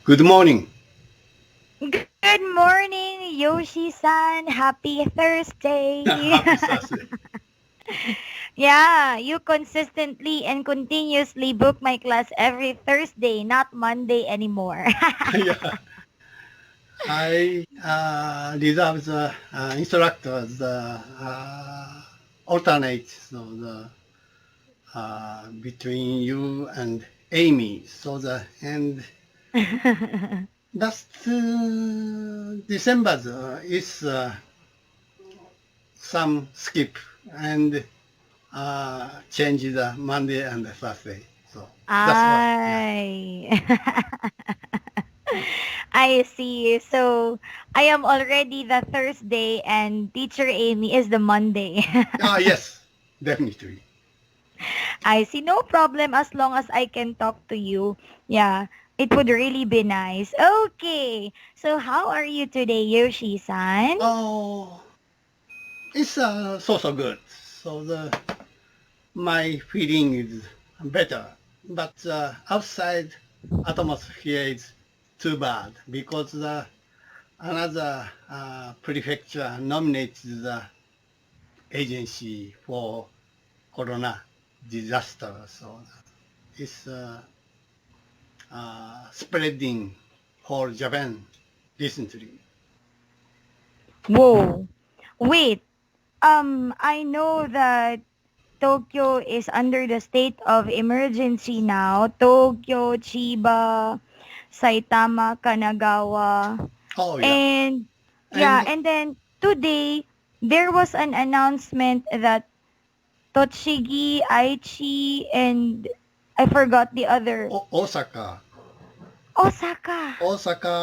Good morning. Good morning, Yoshi-san. Happy Thursday. Happy Thursday. Yeah, you consistently and continuously book my class every Thursday, not Monday anymore. Yeah, I reserve the instructors alternate between you and Amy. Last December is some skip and change the Monday and Thursday. So that's why. Yeah. I see. So, I am already the Thursday and Teacher Amy is the Monday. Yes, definitely. I see. No problem as long as I can talk to you. Yeah, it would really be nice. Okay. So, how are you today, Yoshi-san? Oh, it's so good. So my feeling is better, but outside atmosphere is too bad because another prefecture nominates the agency for corona disaster. So it's spreading whole Japan recently. Whoa. Wait. I know that Tokyo is under the state of emergency now. Tokyo, Chiba, Saitama, Kanagawa. Oh yeah, And yeah, and and then today there was an announcement that Tochigi, Aichi, and I forgot the other. Osaka, Osaka.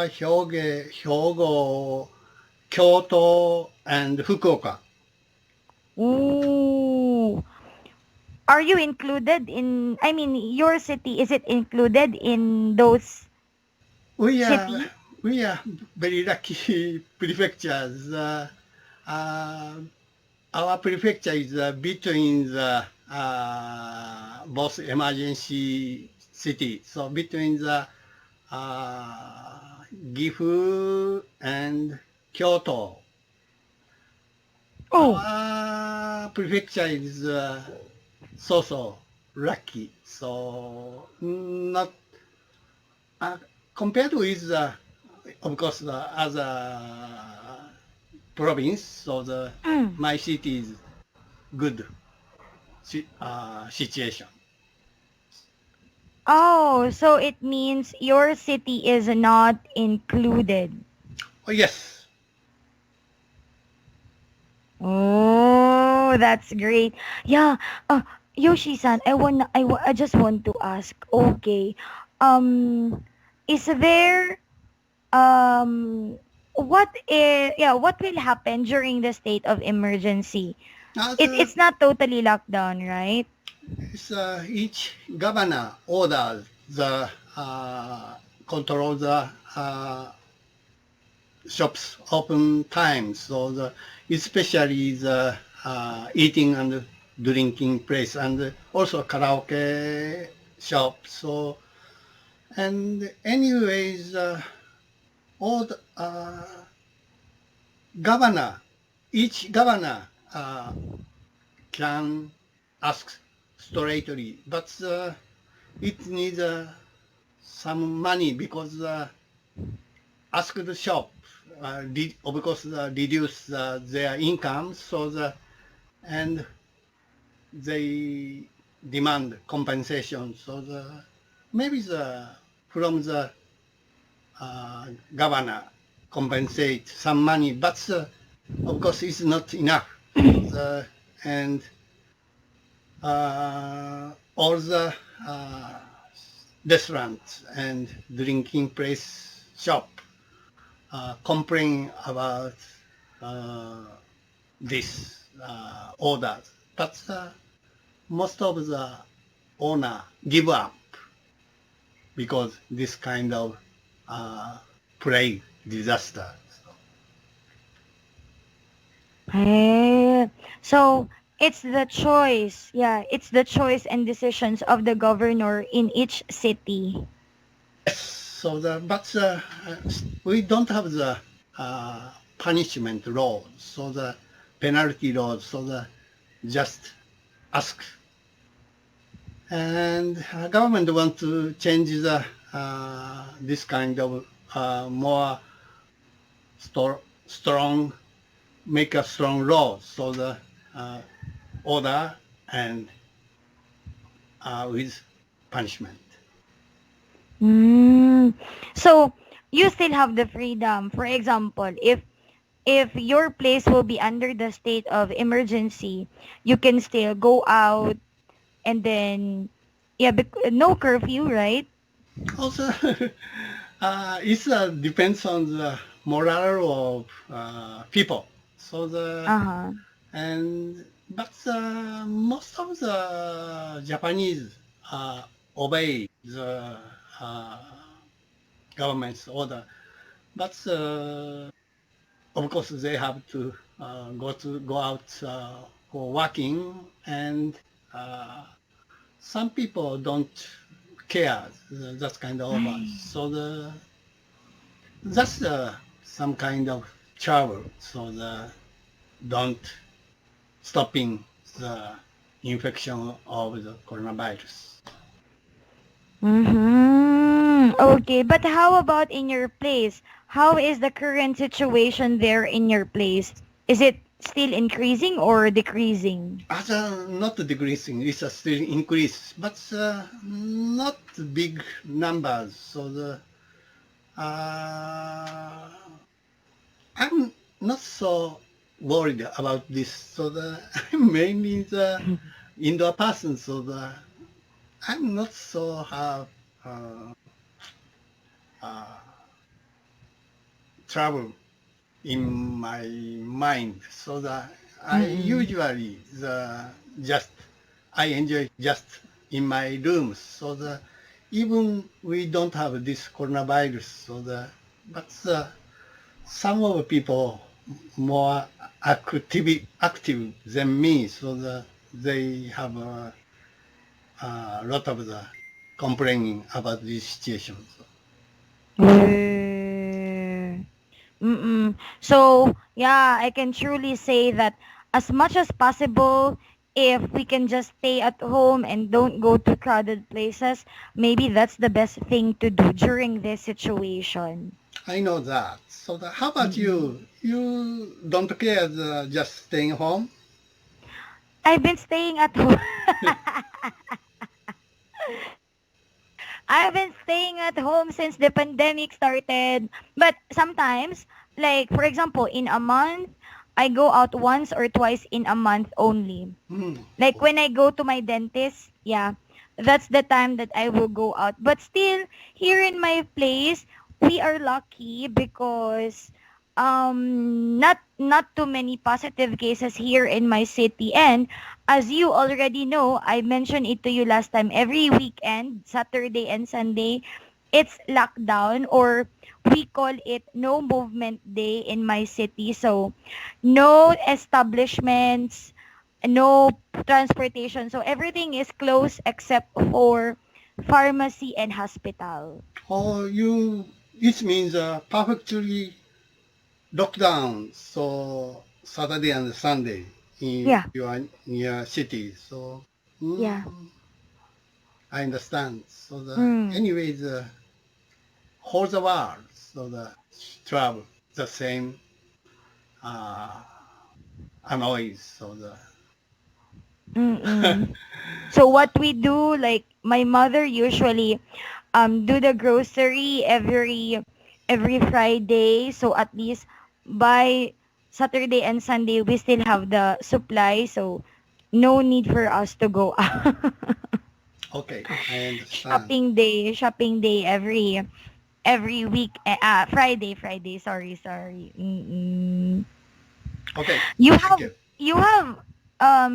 Hyogo, Kyoto, and Fukuoka. Ooh. Are you included in, I mean, your city, is it included in those We are cities? we are very lucky prefectures. Uh, our prefecture is between the both emergency city. So between the Gifu and Kyoto, Oh, our prefecture is so lucky. So not uh, compared with of course the other province. So mm. my city is good situation. Oh, so it means your city is not included. Oh yes. Oh, that's great. Yeah, Yoshi-san, I just want to ask, okay, um, is there, what will happen during the state of emergency? As It's not totally lockdown, right? each governor orders the control the shops open times. So especially the eating and drinking place and also karaoke shop. So and anyways, all the governor, each governor can ask straightly, but it needs some money because ask the shop of course reduce their income, so and they demand compensation. So maybe from the governor compensate some money, but of course it's not enough. And all the restaurants and drinking place shop complain about uh, this orders, but most of the owner give up because this kind of plague disaster. Eh, so it's the choice. Yeah, it's the choice and decisions of the governor in each city. Yes, So we don't have the punishment law, so the penalty law, so just ask. And government want to change this kind of more strong, make a strong law, so the order and with punishment. So you still have the freedom. For example, if your place will be under the state of emergency, you can still go out and then no curfew, right? Also, it depends on the moral of people. So Uh-huh. but most of the Japanese obey the government's order. But of course, they have to go out for working, and some people don't care that kind of over. So that's some kind of trouble. So don't stopping the infection of the coronavirus. Okay, but how about in your place? How is the current situation there in your place? Is it still increasing or decreasing? As not decreasing, it's still increase, but not big numbers. So I'm not so worried about this. So I'm mainly the indoor person. So I'm not so trouble in my mind. So I usually I enjoy just in my room. So even we don't have this coronavirus. So but some of the people more active than me. So they have a lot of the complaining about this situation. Eh, So, yeah, I can truly say that as much as possible, if we can just stay at home and don't go to crowded places, maybe that's the best thing to do during this situation. I know that. So how about you? You don't care just staying home? I've been staying at home. I've been staying at home since the pandemic started. But sometimes, like for example, in a month, I go out once or twice in a month only. Hmm. Like when I go to my dentist, yeah, that's the time that I will go out. But still, here in my place, we are lucky because not too many positive cases here in my city. And as you already know, I mentioned it to you last time, every weekend, Saturday and Sunday, it's lockdown, or we call it no movement day in my city. So no establishments, no transportation. So everything is closed except for pharmacy and hospital. Oh, it means perfectly lockdown. So Saturday and Sunday Yeah, in your city. So yeah. I understand. So Mm. anyway, the whole the world, so travel the same uh, noise. So Mm-mm. So what we do, like my mother usually do the grocery every Friday. So at least by Saturday and Sunday we still have the supply. So no need for us to go out. okay, I understand. Shopping day every week. Friday. Sorry. Okay, You thank have you. you have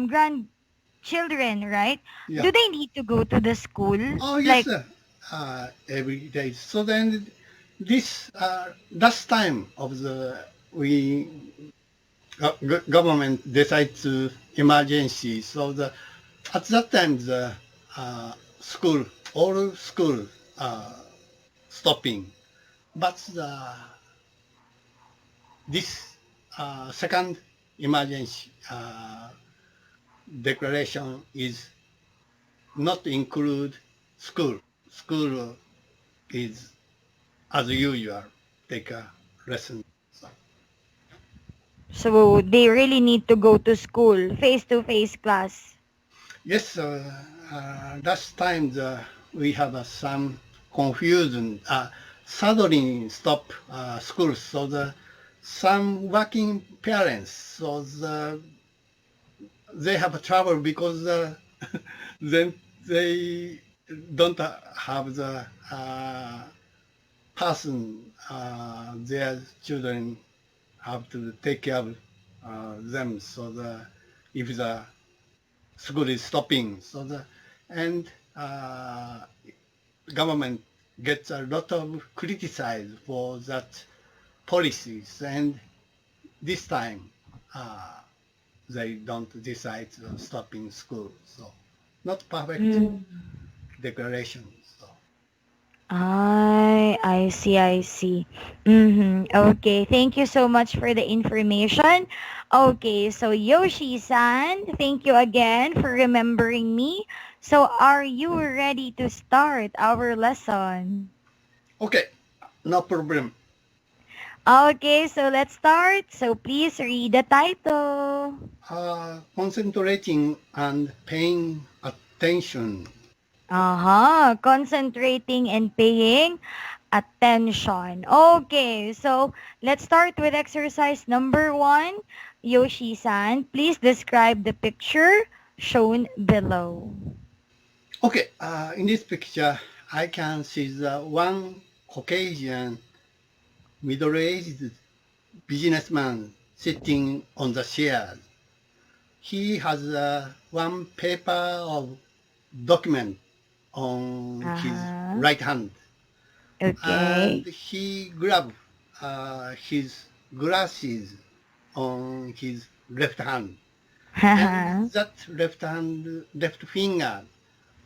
grandchildren, right? Yeah. Do they need to go to the school? Oh yes, Like, sir. Every day. So then this last time of the we government decide to emergency. So at that time the school all school uh, stopping. But this second emergency declaration is not include school. School is as usual take a lesson. So they really need to go to school, face-to-face class. Yes, last time we have some confusion. Suddenly stop school, so some working parents, so they have trouble because then they don't have the person their children have to take care of them. So if the school is stopping, and government gets a lot of criticize for that policies, and this time they don't decide to stop in school. So not perfect Mm. declaration. So I see, I see. Mm-hmm. Okay, thank you so much for the information. Okay, so Yoshi-san, thank you again for remembering me. So are you ready to start our lesson? okay, no problem. Okay, so let's start. So please read the title. Concentrating and paying attention. Concentrating and paying attention. Okay, so let's start with exercise number 1. Yoshi-san, please describe the picture shown below. Okay, in this picture, I can see the one Caucasian middle-aged businessman sitting on the chair. He has one paper of document on his Uh-huh. right hand, and Okay. he grabbed his glasses on his left hand, and that left finger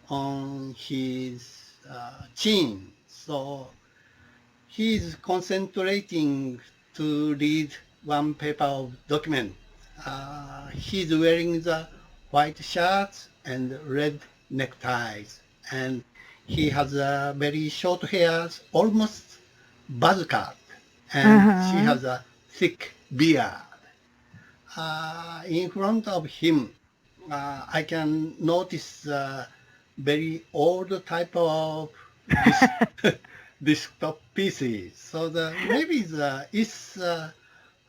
on his chin. So he is concentrating to read one paper of document. He's wearing the white shirt and red neckties, and he has very short hairs, almost buzz cut, and she Uh-huh. has a thick beard. In front of him, I can notice very old type of this desktop PC. So maybe it's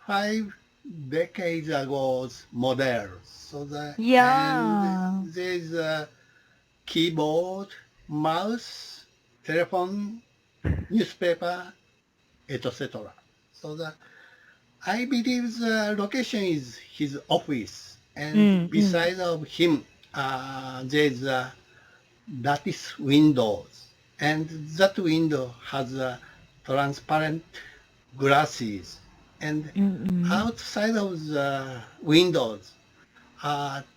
5 decades ago's model. So Yeah. there's a keyboard, mouse, telephone, newspaper, etc. So I believe the location is his office, and Mm-mm. beside of him, there's a lattice windows, and that window has transparent glasses, and Mm-mm. outside of the windows,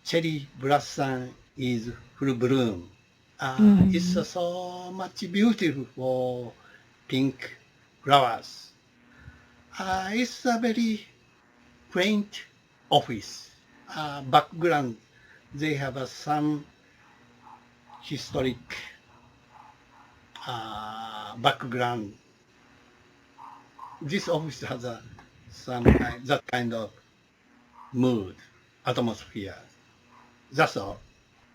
cherry blossom is full bloom. It's Mm-hmm. so much beautiful pink flowers. It's a very quaint office. Background, they have some historic background. This office has some that kind of mood, atmosphere. That's all.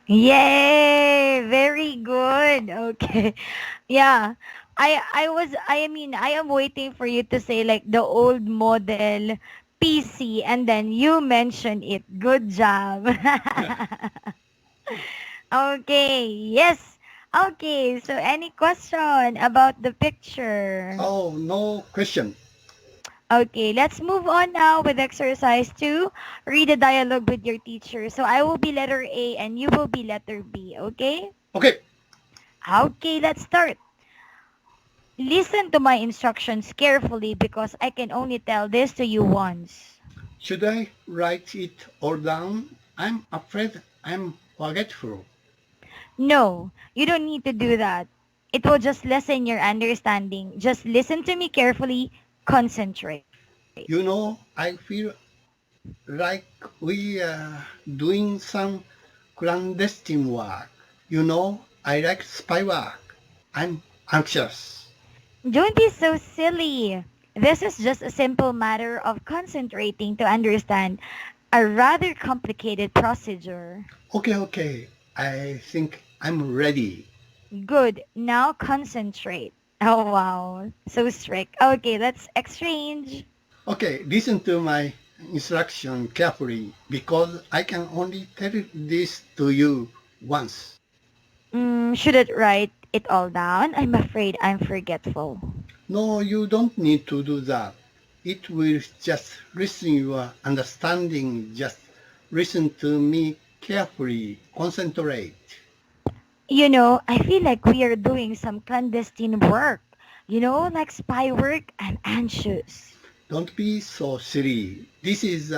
Yay! Very good. Okay. Yeah. I am waiting for you to say like the old model PC and then you mention it. Good job. Okay. Yes. Okay. So any question about the picture? Oh, no question. Okay, let's move on now with exercise 2. Read a dialogue with your teacher. So I will be letter A and you will be letter B, okay? Okay. Okay, let's start. Listen to my instructions carefully because I can only tell this to you once. Should I write it all down? I'm afraid I'm forgetful. No, you don't need to do that. It will just lessen your understanding. Just listen to me carefully, concentrate. I feel like we are doing some clandestine work. I like spy work. I'm anxious. Don't be so silly. This is just a simple matter of concentrating to understand a rather complicated procedure. Okay. I think I'm ready. Good. Now concentrate. Oh wow. So strict. Okay, let's exchange. Okay, listen to my instruction carefully because I can only tell this to you once. Should it write it all down? I'm afraid I'm forgetful. No, you don't need to do that. It will just listen your understanding. Just listen to me carefully. Concentrate. I feel like we are doing some clandestine work. Like spy work. I'm anxious. Don't be so silly. This is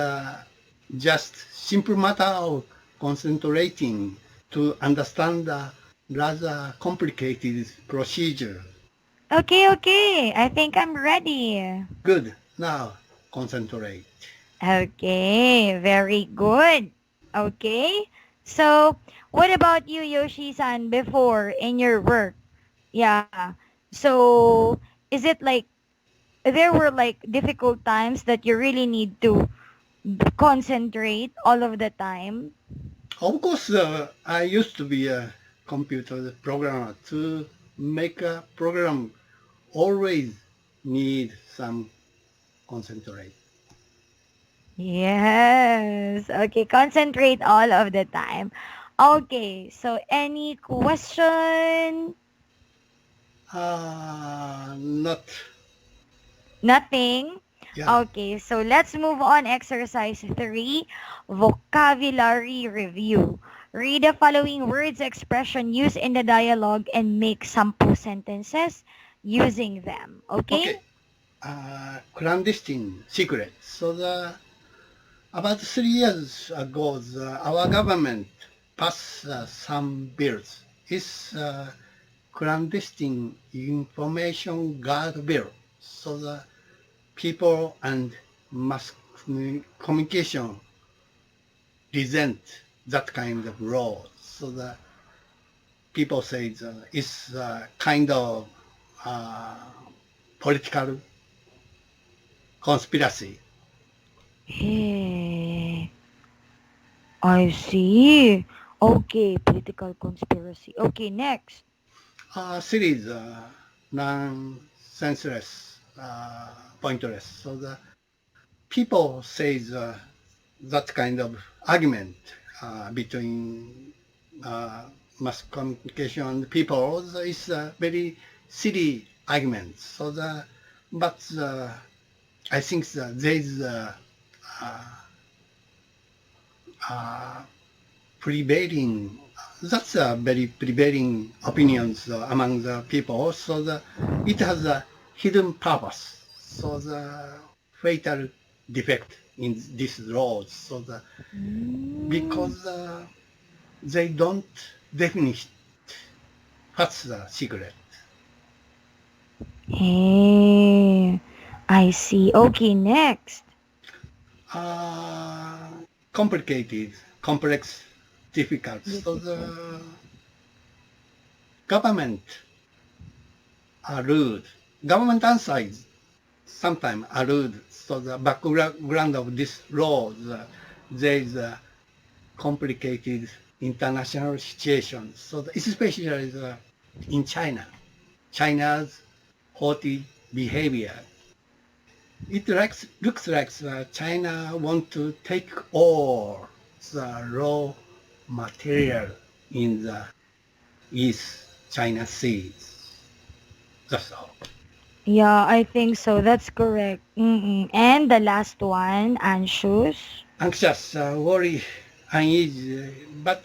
just simple matter of concentrating to understand a rather complicated procedure. Okay. I think I'm ready. Good. Now concentrate. Okay, very good. Okay. So, what about you, Yoshi-san, before in your work? Yeah. So, is it like there were like difficult times that you really need to concentrate all of the time? Of course, I used to be a computer programmer. To make a program, always need some concentrate. Yes. Okay, concentrate all of the time. Okay, so any question? Not, Nothing? yeah. Okay, so let's move on. Exercise 3, vocabulary review. Read the following words, expression used in the dialogue and make sample sentences using them. Okay? Okay. Clandestine secret. About 3 years ago, our government passed some bills. It's clandestine information guard bill. So the people and mass communication resent that kind of law. So the people say it's kind of uh, political conspiracy. Hey, I see. Okay, political conspiracy. Okay, next. Series non-senseless, pointless. So the people say that kind of argument between uh, mass communication and people is a very silly argument. But I think there is uh, prevailing, that's a very prevailing opinions among the people. It has a hidden purpose. So the fatal defect in these laws. Mm. Because they don't definish what's the secret. Hey, I see. Okay, next. Uh, Complicated, complex, difficult. So Difficult. the government are rude. Government answer is sometimes are rude. So the background of this law, there is a complicated international situation. Especially in China, China's haughty behavior. Looks like China want to take all the raw material in the East China Seas. That's all. Yeah, I think so. That's correct. And the last one, anxious. Anxious, worry, uneasy, but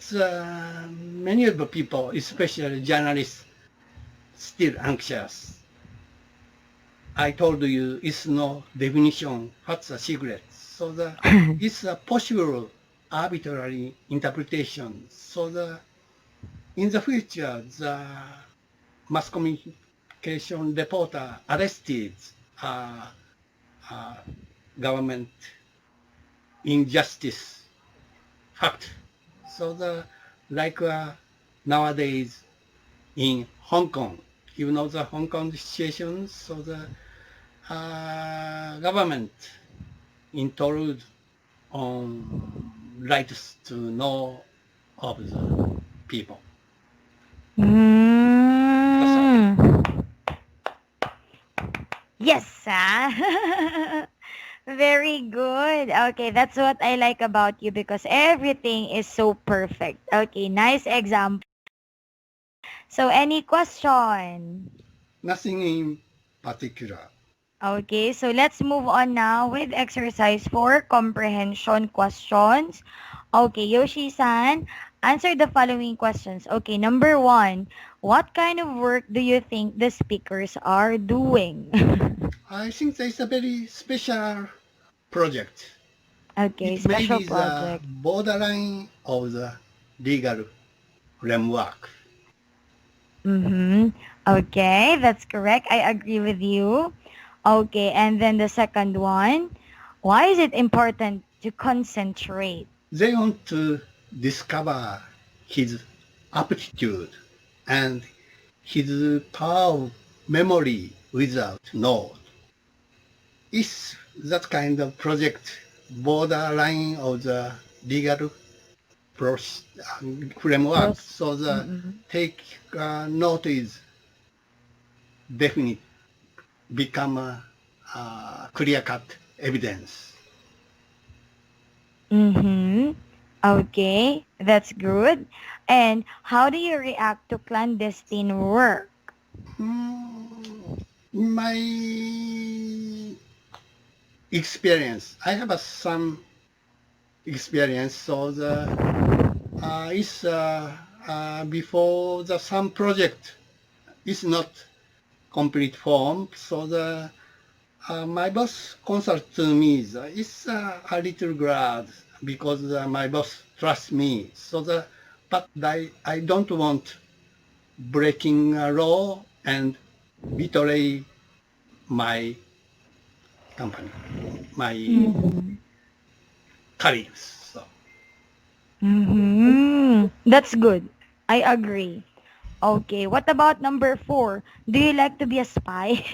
many of the people, especially journalists, still anxious. I told you it's no definition what's a secret. It's a possible arbitrary interpretation. In the future, the mass communication reporter arrested government injustice fact. So nowadays in Hong Kong, you know the Hong Kong situation, so the government intrude on rights to know of the people. Yes, Very good. Okay, that's what I like about you because everything is so perfect. Okay, nice example. So, any question? Nothing in particular. Okay, so let's move on now with exercise 4, comprehension questions. Okay, Yoshi-san, answer the following questions. Okay, number 1, what kind of work do you think the speakers are doing? I think there's a very special project. Okay, It may special be the project. borderline of the legal framework. Mm-hmm. Okay, that's correct. I agree with you. Okay, and then the second one, why is it important to concentrate? They want to discover his aptitude and his power of memory without note. Is that kind of project borderline of the legal framework? Pros. So the Mm-mm. take note is definite, become a clear-cut evidence. Mm-hmm. Okay, that's good. And how do you react to clandestine work? In my experience, I have some experience. So it's before the some project is not complete form. So my boss consult to me. It's a little glad because my boss trusts me. So but I don't want breaking a law and betray my company, my Mm-hmm. colleagues. So Mm-hmm. That's good. I agree. Okay, what about number 4? Do you like to be a spy?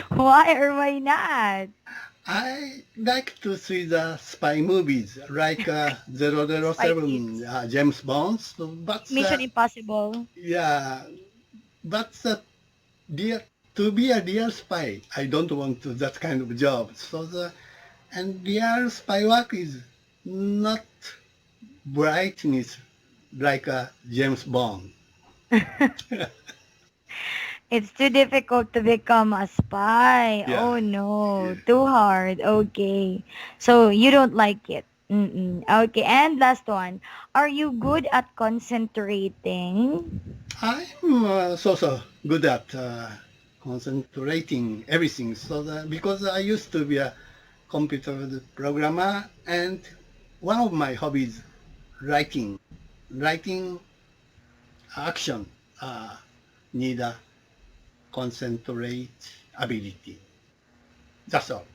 Why or why not? I like to see the spy movies like Spy 007 kids. James Bond, but Mission Impossible. yeah, but real, to be a real spy, I don't want to, that kind of job. So and real spy work is not brightness like a James Bond. It's too difficult to become a spy. Yeah, Oh yeah. no, too hard. Okay. So you don't like it. Mm-mm. Okay, and last one. Are you good at concentrating? I'm so good at concentrating everything. So because I used to be a computer programmer, and one of my hobbies, writing action need a concentrate ability. That's all.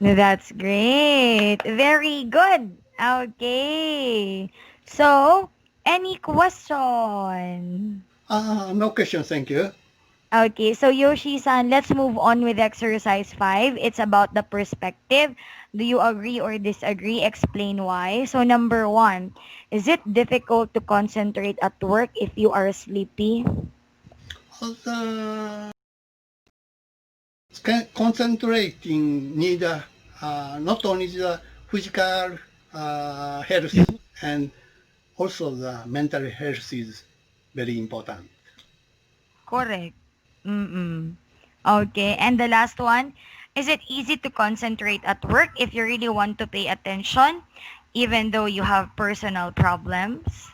That's great. Very good. Okay. So, any question? No question, thank you. Okay, so Yoshi-san, let's move on with exercise 5. It's about the perspective. Do you agree or disagree? Explain why. So number 1, is it difficult to concentrate at work if you are sleepy? Also, concentrating need not only the physical health and also the mental health is very important. Correct. Mm-mm. Okay, and the last one, is it easy to concentrate at work if you really want to pay attention, even though you have personal problems?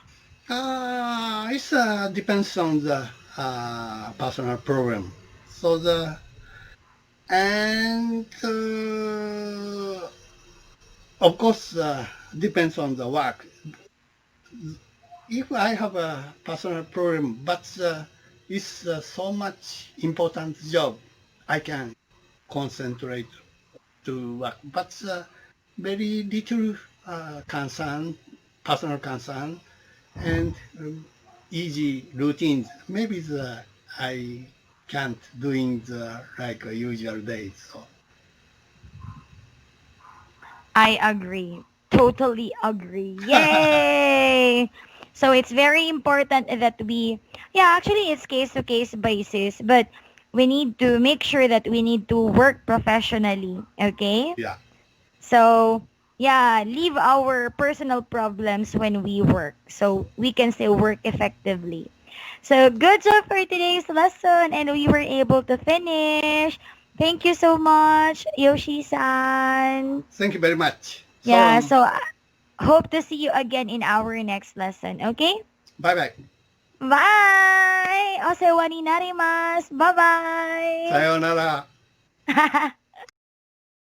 It depends on the personal problem. So and of course depends on the work. If I have a personal problem, but it's so much important job. I can concentrate to work, but very little concern, personal concern, and easy routines. Maybe I can't doing the like usual days. So I agree. Totally agree. Yay! So it's very important that actually it's case to case basis, but we need to make sure that we need to work professionally. Okay? yeah, So, yeah, leave our personal problems when we work so we can still work effectively. So, good job for today's lesson and we were able to finish. Thank you so much, Yoshi-san. thank you very much. Yeah, So so hope to see you again in our next lesson, okay? bye bye. Bye! Osewa ni narimasu. Bye-bye! さようなら。